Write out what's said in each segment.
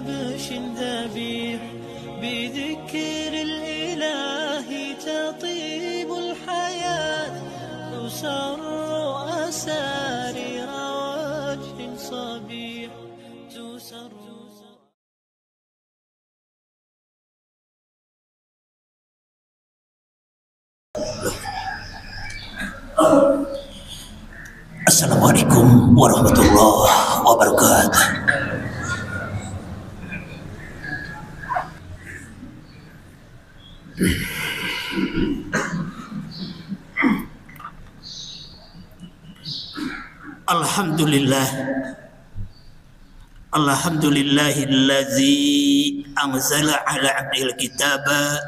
كبش ذبيح بذكر الإله تطيب الحياة تسر أسارير وجه صبيح تسر. Assalamualaikum warahmatullahi wabarakatuh. Alhamdulillahilladzi anzala ala abdil kitaba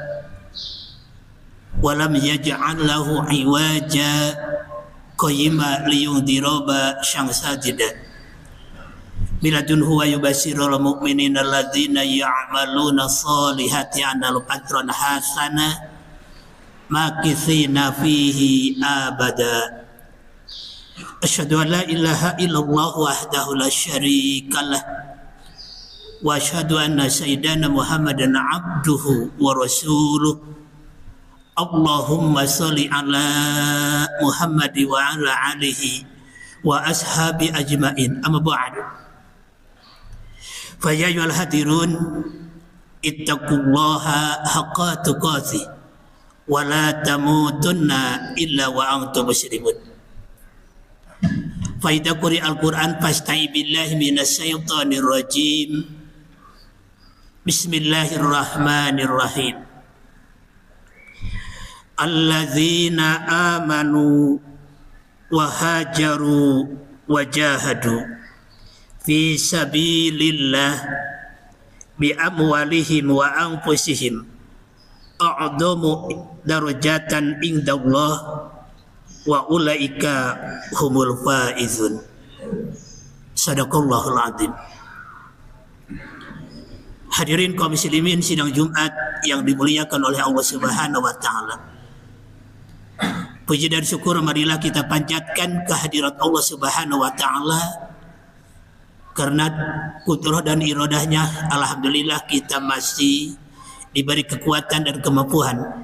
wa lam yaj'al lahu iwaja qayyima liyundira syamsadida biladun huwa yubashirul mu'minina alladzina ya'maluna sholihati annal ajran hasana makithina fihi abada. Asyhadu an la ilaha illallah wahdahu la syarikalah wa asyhadu anna sayyidana Muhammadan abduhu wa rasuluh. Allahumma sholli ala Muhammad wa ala alihi wa ashabi ajmain. Amma ba'du. Fa ya ayyuhal hadirun ittaqullaha haqqa tuqatih wa la tamutunna illa wa antum muslimun. Fa idza quri'al Qur'an fasta'i billahi minas syaitonir rajim. Bismillahirrahmanirrahim. Alladzina amanu wa hajaru wa jahadu fi sabilillah bi amwalihim wa anfusihim a'dhamu darajatan indallah wa ulaika humul faizun. Sadaqallahul azim. Hadirin kaum muslimin sidang Jumat yang dimuliakan oleh Allah Subhanahu wa taala. Puji dan syukur marilah kita panjatkan kehadirat Allah Subhanahu wa taala, karena kudrah dan iradahnya alhamdulillah kita masih diberi kekuatan dan kemampuan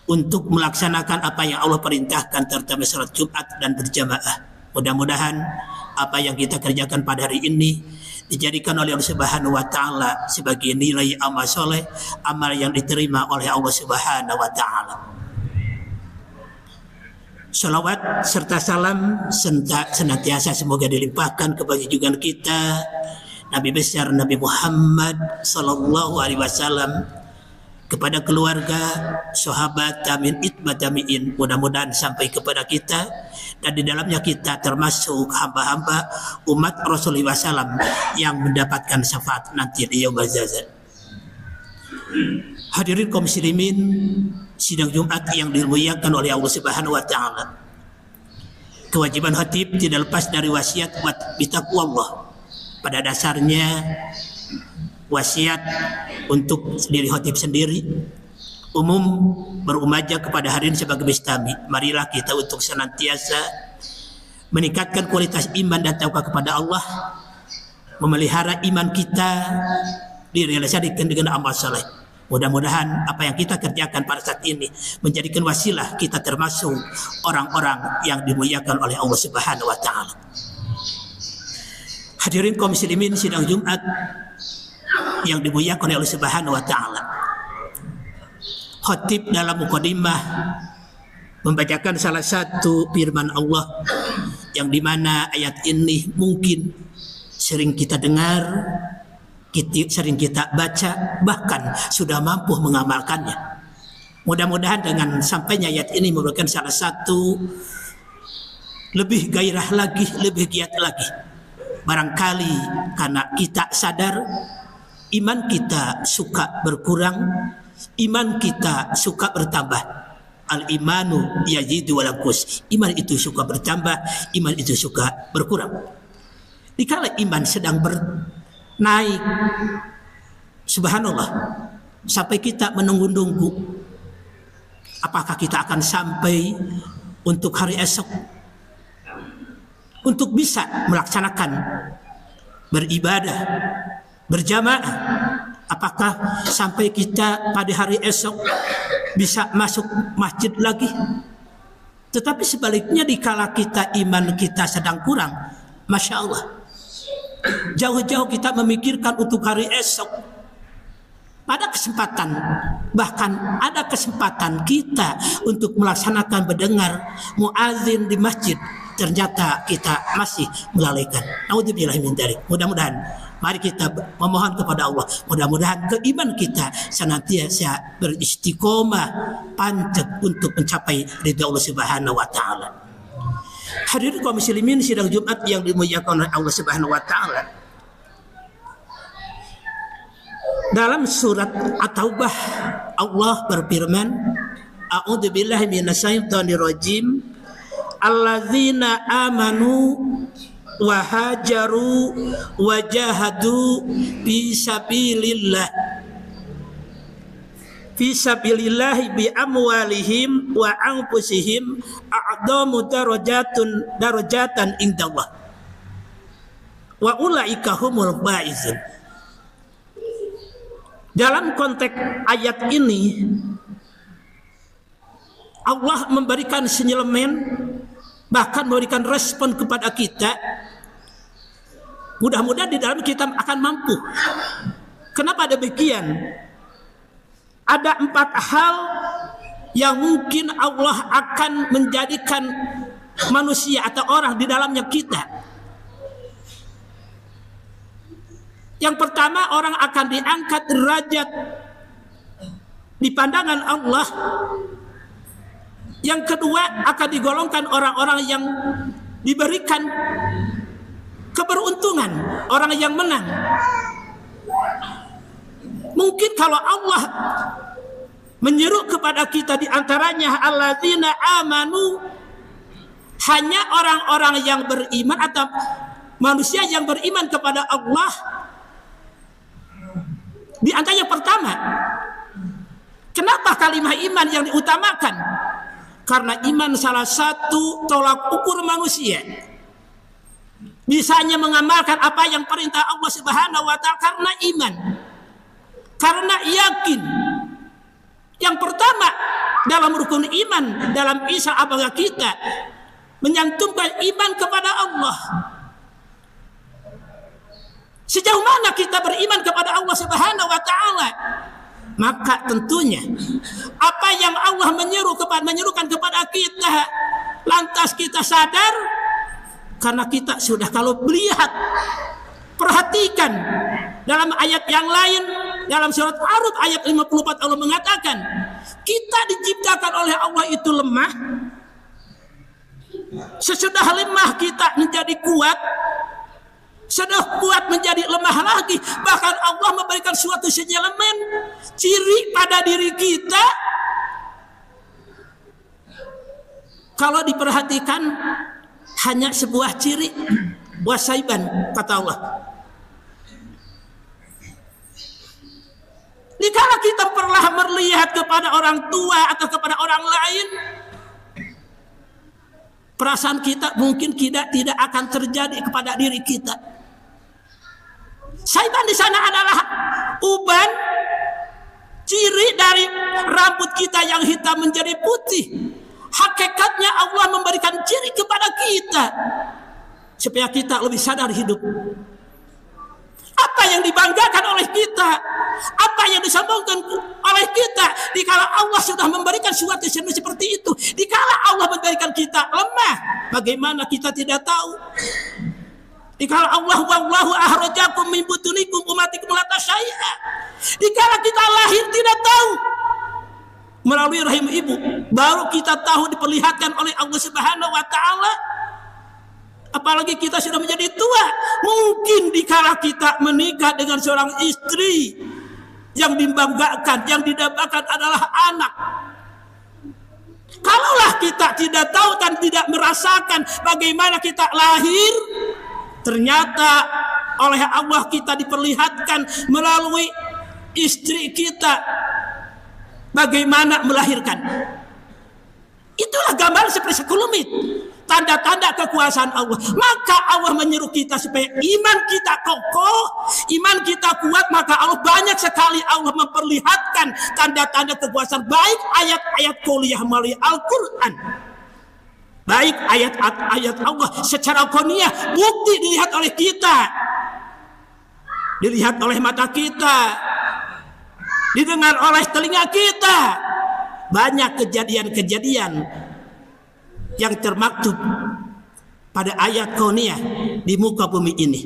untuk melaksanakan apa yang Allah perintahkan, terutama salat Jumat dan berjamaah. Mudah-mudahan apa yang kita kerjakan pada hari ini dijadikan oleh Allah Subhanahu wa taala sebagai nilai amal soleh, amal yang diterima oleh Allah Subhanahu wa taala. Salawat serta salam senantiasa semoga dilimpahkan kepada junjungan kita Nabi besar Nabi Muhammad sallallahu alaihi wasallam, kepada keluarga, sahabat, tabi'in, itba tabi'in, mudah-mudahan sampai kepada kita dan di dalamnya kita termasuk hamba-hamba umat Rasulullah SAW yang mendapatkan syafaat nanti di yaumul jazaa. Hadirin kaum muslimin sidang Jumat yang dimuliakan oleh Allah Subhanahu wa taala. Kewajiban khatib tidak lepas dari wasiat bitaqwallah. Pada dasarnya wasiat untuk diri khatib sendiri, umum berumaja kepada hadirin sebagai bestami. Marilah kita untuk senantiasa meningkatkan kualitas iman dan taqwa kepada Allah, memelihara iman kita direalisasikan dengan amal saleh. Mudah-mudahan apa yang kita kerjakan pada saat ini menjadikan wasilah kita termasuk orang-orang yang dimuliakan oleh Allah Subhanahu wa taala. Hadirin kaum muslimin sidang Jumat yang dimuliakan oleh Allah Subhanahu wa taala. Khatib dalam mukadimah membacakan salah satu firman Allah yang dimana ayat ini mungkin sering kita dengar, sering kita baca, bahkan sudah mampu mengamalkannya. Mudah-mudahan dengan sampainya ayat ini merupakan salah satu lebih gairah lagi, lebih giat lagi. Barangkali karena kita sadar iman kita suka berkurang, iman kita suka bertambah. Al-imanu yazidu wa yanqus. Iman itu suka bertambah, iman itu suka berkurang. Dikala iman sedang naik, subhanallah, sampai kita menunggu-nunggu apakah kita akan sampai untuk hari esok, untuk bisa melaksanakan beribadah, berjamaah. Apakah sampai kita pada hari esok bisa masuk masjid lagi? Tetapi sebaliknya dikala kita iman kita sedang kurang, Masya Allah, jauh-jauh kita memikirkan untuk hari esok. Pada kesempatan, bahkan ada kesempatan kita untuk melaksanakan mendengar muadzin di masjid, ternyata kita masih melalaikan. Naudzubillah min dzalik. Mudah-mudahan mari kita memohon kepada Allah, mudah-mudahan keiman kita senantiasa beristiqomah pancet untuk mencapai ridha Allah Subhanahu wa taala. Hadirin kaum muslimin sidang Jumat yang dimuliakan oleh Allah Subhanahu wa taala. Dalam surat At-Taubah Allah berfirman, A'udzubillahi minasyaitonir rajim. Alladzina amanu wa hajaru wa jahadu fi sabilillahi bi amwalihim wa anfusihim a'damu darajatan indallah wa ulaika humul faizun. Dalam konteks ayat ini Allah memberikan sinyalemen, bahkan memberikan respon kepada kita. Mudah-mudahan di dalam kita akan mampu. Kenapa demikian? Ada 4 hal yang mungkin Allah akan menjadikan manusia atau orang di dalamnya kita. Yang pertama, orang akan diangkat derajat di pandangan Allah. Yang kedua, akan digolongkan orang-orang yang diberikan keberuntungan, orang yang menang. Mungkin kalau Allah menyeru kepada kita di antaranya alladzina amanu, hanya orang-orang yang beriman atau manusia yang beriman kepada Allah. Di antaranya pertama, kenapa kalimat iman yang diutamakan? Karena iman salah satu tolak ukur manusia. Bisanya mengamalkan apa yang perintah Allah Subhanahu wa taala karena iman. Karena yakin. Yang pertama dalam rukun iman, dalam Islam apabila kita menyantumkan iman kepada Allah. Sejauh mana kita beriman kepada Allah Subhanahu wa taala? Maka tentunya apa yang Allah menyerukan kepada kita, lantas kita sadar, karena kita sudah, kalau melihat, perhatikan dalam ayat yang lain, dalam surat Ar-Ra'd ayat 54 Allah mengatakan kita diciptakan oleh Allah itu lemah. Sesudah lemah kita menjadi kuat, sudah kuat menjadi lemah lagi. Bahkan Allah memberikan suatu sinyalemen, ciri pada diri kita. Kalau diperhatikan hanya sebuah ciri, wasaiban, kata Allah. Dikala kita pernah melihat kepada orang tua atau kepada orang lain, perasaan kita mungkin tidak akan terjadi kepada diri kita. Saiban di sana adalah uban, ciri dari rambut kita yang hitam menjadi putih. Hakikatnya Allah memberikan ciri kepada kita supaya kita lebih sadar hidup. Apa yang dibanggakan oleh kita, apa yang disombongkan oleh kita, dikala Allah sudah memberikan suatu seperti itu, dikala Allah memberikan kita lemah, bagaimana kita tidak tahu? Dikala Allah wallahu akhrajakum min butunikum ummatikum la tasyai'a. Dikala kita lahir tidak tahu, melalui rahim ibu baru kita tahu, diperlihatkan oleh Allah Subhanahu wa taala. Apalagi kita sudah menjadi tua, mungkin dikala kita menikah dengan seorang istri yang dibanggakan, yang didambakan adalah anak. Kalaulah kita tidak tahu dan tidak merasakan bagaimana kita lahir, ternyata oleh Allah kita diperlihatkan melalui istri kita bagaimana melahirkan. Itulah gambar seperti sekelumit, tanda-tanda kekuasaan Allah. Maka Allah menyeru kita supaya iman kita kokoh, iman kita kita kuat, maka Allah banyak sekali Allah memperlihatkan tanda-tanda kekuasaan, baik ayat-ayat kauniyah melalui Al-Quran, baik ayat-ayat Allah secara kauniyah, bukti dilihat oleh kita, dilihat oleh mata kita, didengar oleh telinga kita. Banyak kejadian-kejadian yang termaktub pada ayat kauniyah di muka bumi ini,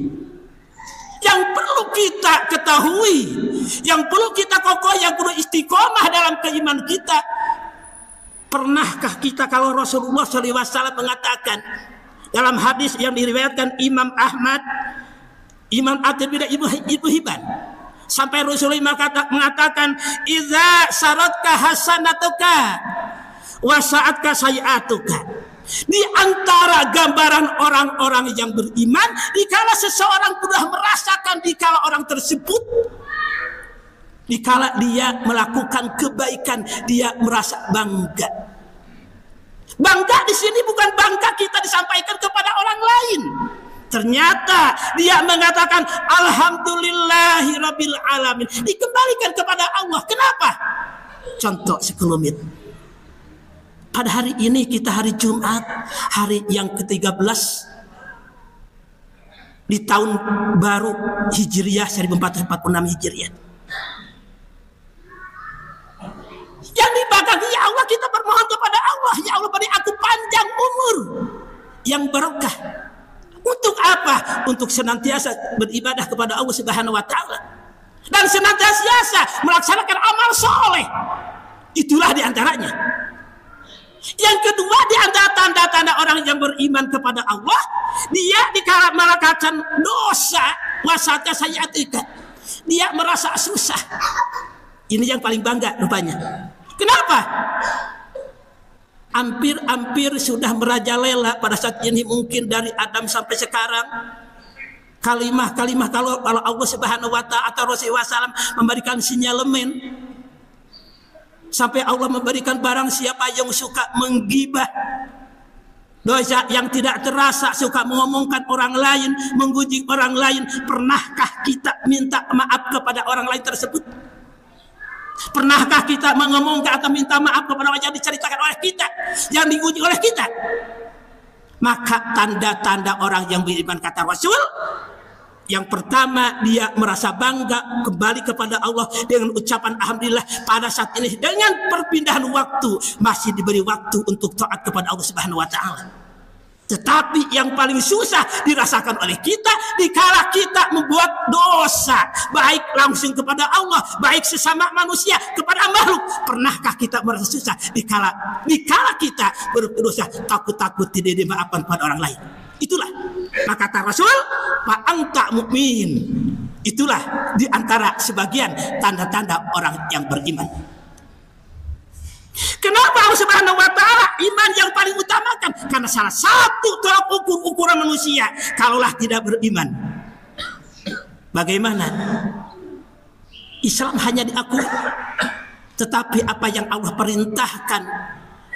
yang perlu kita ketahui, yang perlu kita kokoh, yang perlu istiqomah dalam keimanan kita. Pernahkah kita, kalau Rasulullah SAW mengatakan dalam hadis yang diriwayatkan Imam Ahmad, Imam At-Tirmidzi, Ibnu Hibban, sampai Rasulullah mengatakan, "Idza saratka hasanatuka wa sa'atka sayi'atuka." Di antara gambaran orang-orang yang beriman, dikala seseorang sudah merasakan, dikala orang tersebut, dikala dia melakukan kebaikan, dia merasa bangga. Bangga di sini bukan bangga kita disampaikan kepada orang lain. Ternyata dia mengatakan alhamdulillahirabbil alamin, dikembalikan kepada Allah. Kenapa? Contoh sekelumit. Pada hari ini kita hari Jumat, hari yang ke-13 di tahun baru Hijriah 1446 Hijriah. Yang dibagi ya Allah, kita bermohon kepada Allah, ya Allah beri aku panjang umur yang barokah. Untuk apa? Untuk senantiasa beribadah kepada Allah Subhanahu wa taala dan senantiasa melaksanakan amal soleh. Itulah diantaranya. Yang kedua, di antara tanda-tanda orang yang beriman kepada Allah, dia dikala melakukan dosa, wasatnya sayi'atika, dia merasa susah. Ini yang paling bangga rupanya. Kenapa? Hampir sudah merajalela pada saat ini, mungkin dari Adam sampai sekarang, kalimah-kalimah kalau Allah Subhanahu wa taala atau Rasulullah SAW memberikan sinyalemen, sampai Allah memberikan barang siapa yang suka menggibah, dosa yang tidak terasa, suka mengomongkan orang lain, menggunjing orang lain. Pernahkah kita minta maaf kepada orang lain tersebut? Pernahkah kita mengomongkan atau minta maaf kepada orang yang diceritakan oleh kita, yang digunjing oleh kita? Maka tanda-tanda orang yang beriman, kata Rasul, yang pertama, dia merasa bangga kembali kepada Allah dengan ucapan alhamdulillah pada saat ini. Dengan perpindahan waktu, masih diberi waktu untuk taat kepada Allah Subhanahu wa taala. Tetapi yang paling susah dirasakan oleh kita dikala kita membuat dosa, baik langsung kepada Allah, baik sesama manusia, kepada makhluk. Pernahkah kita merasa susah dikala kita berdosa, takut-takut tidak dimaafkan pada orang lain? Itulah, maka kata Rasul, fa anta mukmin. Itulah di antara sebagian tanda-tanda orang yang beriman. Kenapa Allah Subhanahu wa taala iman yang paling utamakan? Karena salah satu tolak ukur ukuran manusia kalaulah tidak beriman. Bagaimana? Islam hanya diakui, tetapi apa yang Allah perintahkan,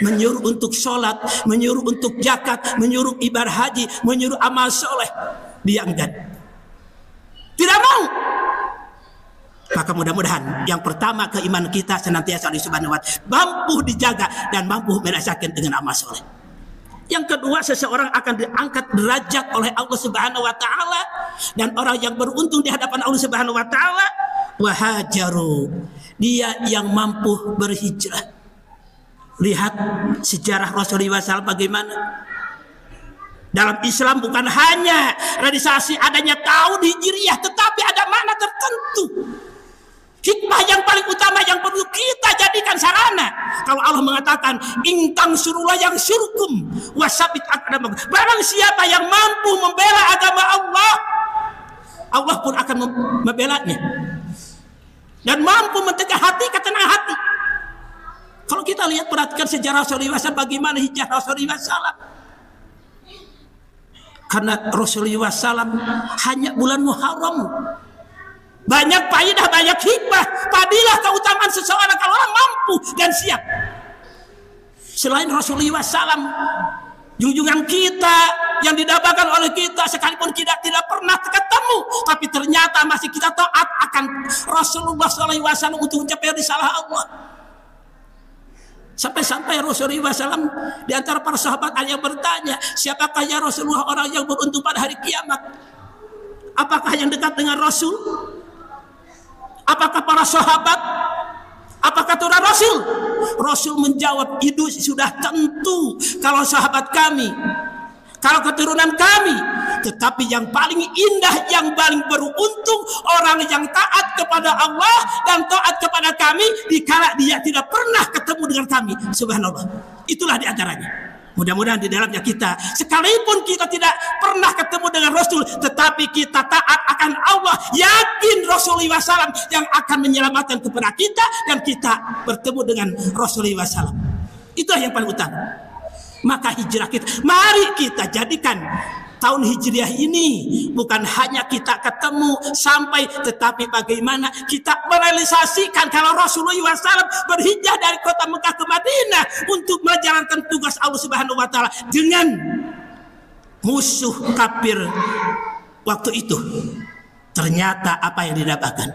menyuruh untuk sholat, menyuruh untuk zakat, menyuruh ibadah haji, menyuruh amal soleh, dia enggan, tidak mau. Maka mudah-mudahan yang pertama, keimanan kita senantiasa Allah Subhanahu wa taala mampu dijaga dan mampu merasakan dengan amal soleh. Yang kedua, seseorang akan diangkat derajat oleh Allah Subhanahu wa taala, dan orang yang beruntung di hadapan Allah Subhanahu wa taala, wahajaru, dia yang mampu berhijrah. Lihat sejarah Rasulullah SAW bagaimana. Dalam Islam bukan hanya realisasi adanya tahun Hijriah, tetapi ada makna tertentu, hikmah yang paling utama yang perlu kita jadikan sarana. Kalau Allah mengatakan intang surullah yang surkum wasabit aqdamakum, barang siapa yang mampu membela agama Allah, Allah pun akan membelanya dan mampu mentegak hati, ketenangan hati. Kalau kita lihat, perhatikan sejarah Rasulullah SAW, bagaimana hijrah Rasulullah SAW. Karena Rasulullah SAW hanya bulan Muharram, banyak faedah, banyak hikmah. Padilah keutamaan seseorang kalau orang mampu dan siap. Selain Rasulullah SAW, junjungan kita yang didapatkan oleh kita, sekalipun kita tidak pernah ketemu, tapi ternyata masih kita taat akan Rasulullah SAW untuk mencapai risalah Allah. Sampai-sampai Rasulullah SAW di antara para sahabat ada yang bertanya, siapakah ya Rasulullah orang yang beruntung pada hari kiamat? Apakah yang dekat dengan Rasul? Apakah para sahabat? Apakah Tuhan Rasul? Rasul menjawab, itu sudah tentu kalau sahabat kami, kalau keturunan kami. Tetapi yang paling indah, yang paling beruntung orang yang taat kepada Allah dan taat kepada kami dikala dia tidak pernah ketemu dengan kami. Subhanallah. Itulah diantaranya. Mudah-mudahan di dalamnya kita, sekalipun kita tidak pernah ketemu dengan Rasul, tetapi kita taat akan Allah, yakin Rasulullah SAW yang akan menyelamatkan kepada kita, dan kita bertemu dengan Rasulullah SAW. Itulah yang paling utama. Maka hijrah kita, mari kita jadikan tahun hijriah ini bukan hanya kita ketemu sampai, tetapi bagaimana kita merealisasikan kalau Rasulullah SAW berhijrah dari kota Mekah ke Madinah untuk menjalankan tugas Allah Subhanahu wa Ta'ala dengan musuh kafir waktu itu. Ternyata apa yang didapatkan?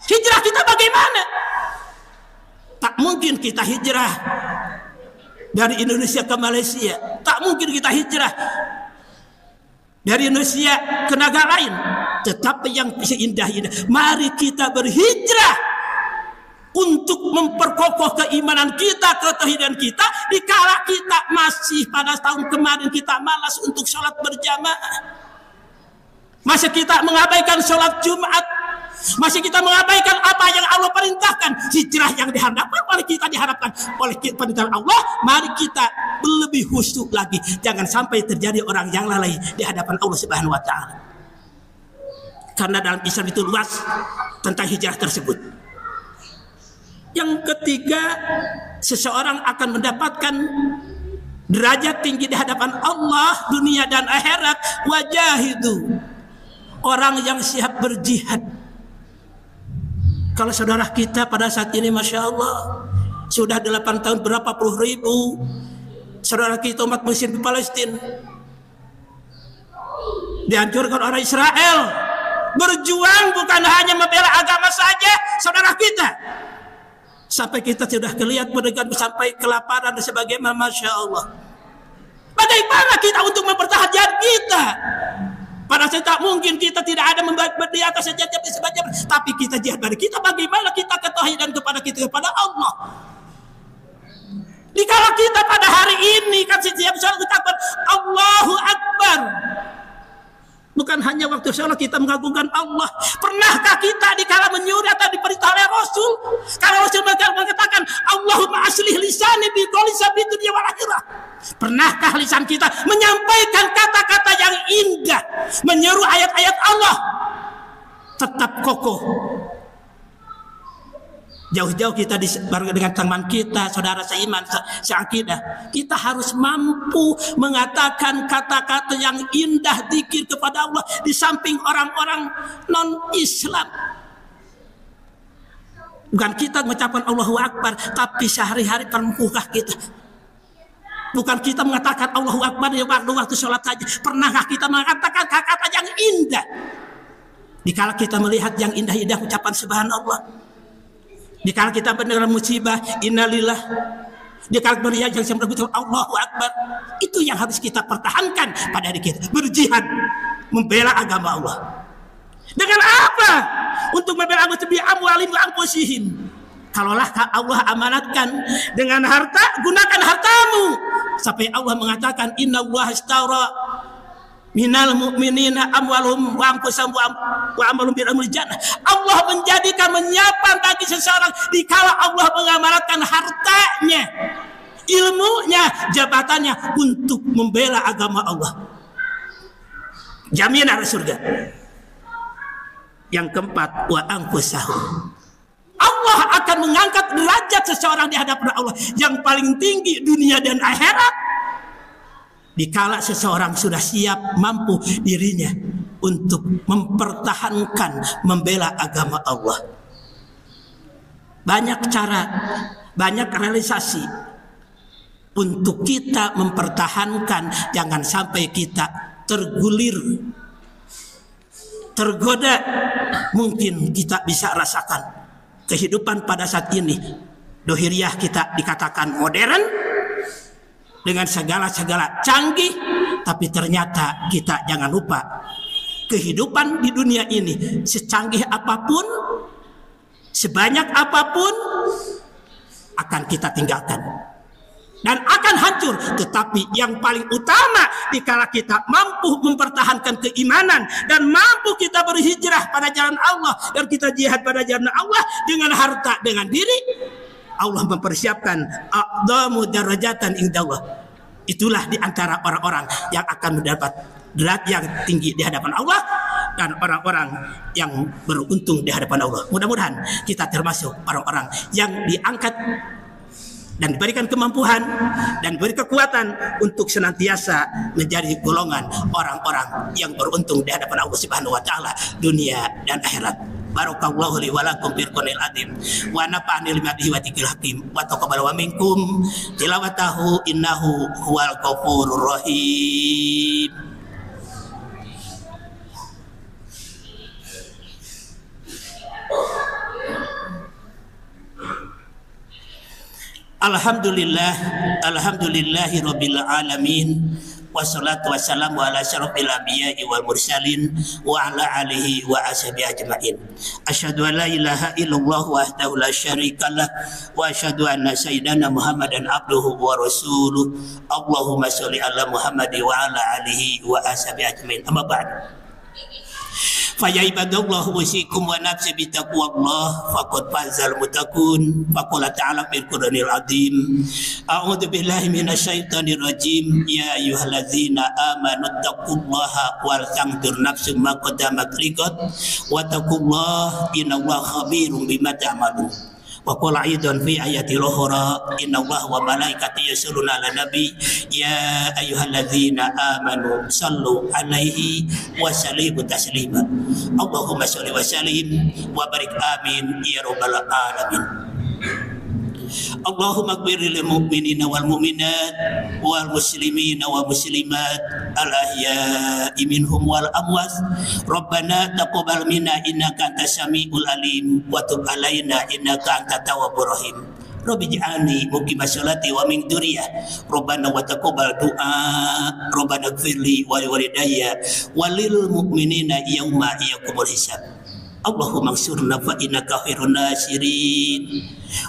Hijrah kita bagaimana? Tak mungkin kita hijrah dari Indonesia ke Malaysia, tak mungkin kita hijrah dari Indonesia ke negara lain. Tetapi yang seindah-indah, mari kita berhijrah untuk memperkokoh keimanan kita, ketauhidan kita, dikala kita masih pada tahun kemarin kita malas untuk sholat berjamaah, masih kita mengabaikan sholat Jumat, masih kita mengabaikan apa yang Allah perintahkan. Hijrah yang diharapkan oleh kita, diharapkan oleh perintah Allah, mari kita lebih khusyuk lagi. Jangan sampai terjadi orang yang lalai di hadapan Allah Subhanahu wa Ta'ala. Karena dalam Islam itu luas tentang hijrah tersebut. Yang ketiga, seseorang akan mendapatkan derajat tinggi di hadapan Allah dunia dan akhirat. Wajahidu, orang yang siap berjihad. Kalau saudara kita pada saat ini, Masya Allah, sudah 8 tahun berapa puluh ribu saudara kita umat muslim di Palestina dihancurkan orang Israel, berjuang bukan hanya membela agama saja saudara kita, sampai kita sudah kelihatan mendengar sampai kelaparan dan sebagainya. Masya Allah, bagaimana kita untuk mempertahankan kita? Pada saat tak mungkin kita tidak ada di atas sejajar di sebagainya, tapi kita jihad dari kita. Bagaimana kita ketauhidan kepada kita kepada Allah? Dikala kita pada hari ini kan setiap sholat kita Allahu Akbar, bukan hanya waktu sholat kita mengagungkan Allah. Pernahkah kita dikala menyuruh atau diperintah oleh Rasul, kalau Rasul mengatakan Allahumma aslih lisani bi qouli sabit dunya wal akhirah, pernahkah lisan kita menyampaikan kata-kata yang indah, menyeru ayat-ayat Allah, tetap kokoh? Jauh-jauh kita dengan teman kita, saudara seiman, seakidah, kita harus mampu mengatakan kata-kata yang indah, zikir kepada Allah di samping orang-orang non-Islam. Bukan kita mengucapkan Allahu Akbar, tapi sehari-hari permukah kita. Bukan kita mengatakan Allahu Akbar di waktu sholat saja. Pernahkah kita mengatakan kata-kata yang indah? Dikala kita melihat yang indah-indah ucapan Subhanallah, dikala kita mendengar musibah innalillah, dikala melihat yang betul Allahu Akbar, itu yang harus kita pertahankan pada diri kita. Berjihad membela agama Allah. Dengan apa? Untuk membela agama bi amwalihim wa anfusihim. Kalaulah Allah amanatkan dengan harta, gunakan hartamu. Sampai Allah mengatakan innallaha astara minal mu'minina amwalhum wa anfusahum wa amalhum bil jannah. Allah menjadikan, menyiapkan bagi seseorang dikala Allah mengamanatkan hartanya, ilmunya, jabatannya untuk membela agama Allah. Jaminan surga. Yang keempat, wa anfusahum. Allah akan mengangkat derajat seseorang di hadapan Allah yang paling tinggi dunia dan akhirat. Dikala seseorang sudah siap, mampu dirinya untuk mempertahankan, membela agama Allah. Banyak cara, banyak realisasi untuk kita mempertahankan, jangan sampai kita tergulir, tergoda. Mungkin kita bisa rasakan kehidupan pada saat ini. Dohiriyah kita dikatakan modern dengan segala canggih, tapi ternyata kita jangan lupa kehidupan di dunia ini secanggih apapun, sebanyak apapun akan kita tinggalkan dan akan hancur. Tetapi yang paling utama, dikala kita mampu mempertahankan keimanan dan mampu kita berhijrah pada jalan Allah dan kita jihad pada jalan Allah dengan harta, dengan diri, Allah mempersiapkan a'dhamu darajatan indallah. Itulah di antara orang-orang yang akan mendapat derajat yang tinggi di hadapan Allah dan orang-orang yang beruntung di hadapan Allah. Mudah-mudahan kita termasuk orang-orang yang diangkat dan diberikan kemampuan dan diberi kekuatan untuk senantiasa menjadi golongan orang-orang yang beruntung di hadapan Allah Subhanahu wa taala dunia dan akhirat. Barakallahu li wa lakum fil Qur'anil azim wa nafa'ani lima bihi wa tiqil hakim wa taqabbal wa minkum tilawatahu innahu huwal ghafurur rahim. Alhamdulillahi rabbil alamin. Wassalatu wassalamu ala asyrafil anbiya'i wal mursalin wa ala alihi wa ashabihi ajma'in. Asyhadu an la ilaha illallah wahdahu la syarikalah wa asyhadu anna sayyidana Muhammadan abduhu wa rasuluh. Allahumma sholli ala Muhammad wa ala alihi wa ashabihi ajma'in. Amma ba'd. Faya ibadallah wasikum wa nafsi bitaqwallah faqad fazal muttaqun. Faqala ta'ala fil Qur'anil azim. A'udzu billahi minasyaitonir rajim. Ya ayyuhalladzina amanu taqullaha wal tanzur nafsum ma qaddamat liqad wa taqullaha innallaha khabirum bima ta'malun. Wa qala aidan fi ayatil ukhra innallaha wa malaikatahu yusholluna 'alan nabi ya ayyuhalladzina amanu shallu 'alaihi wa sallimu taslima. Allahumma shalli wa sallim wa barik amin ya rabbal alamin. Allahumma ighfir lil mu'minina wal mu'minat wal muslimina wa muslimat al ahya'i minhum wal amwat. Rabbana taqabbal minna innaka antas samiul alim wa tub alaina innaka antat tawwabur rahim. Rabbi ij'alni muqimas sholati wa min dzurriyyah. Rabbana wa taqabbal du'a. Rabbana ighfirli wa liwalidayya walil mu'minina yauma yaqumul hisab. Allahumma ansurna fa innaka khairun nasirin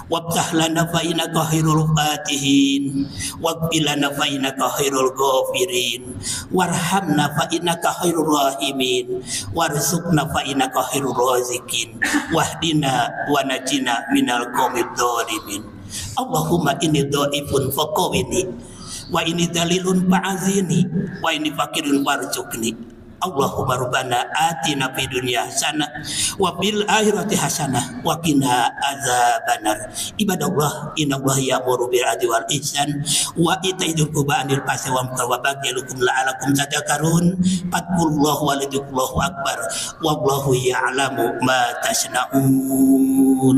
wabtah lana fa innaka khairul fatihin waghfir lana fa innaka khairul ghafirin warhamna fa innaka khairur rahimin warzuqna fa innaka khairur raziqin wahdina wa najina minal qaumid dhalimin. Allahumma inni dhaifun faqawini wa inni dalilun fa'azini wa inni faqirun warzuqni. Allahumma rabbana atina fid dunya hasanah wa fil akhirati hasanah wa qina adzabannar. Ibadallah innallaha ya'muru bil 'adli wal ihsan wa ita'i dzil qurba wa yanha 'anil munkari wa baghi la'alakum tadhakkarun. Fadhkurullahu wa lidhikrullahi akbar wallahu ya'lamu ma tasna'un.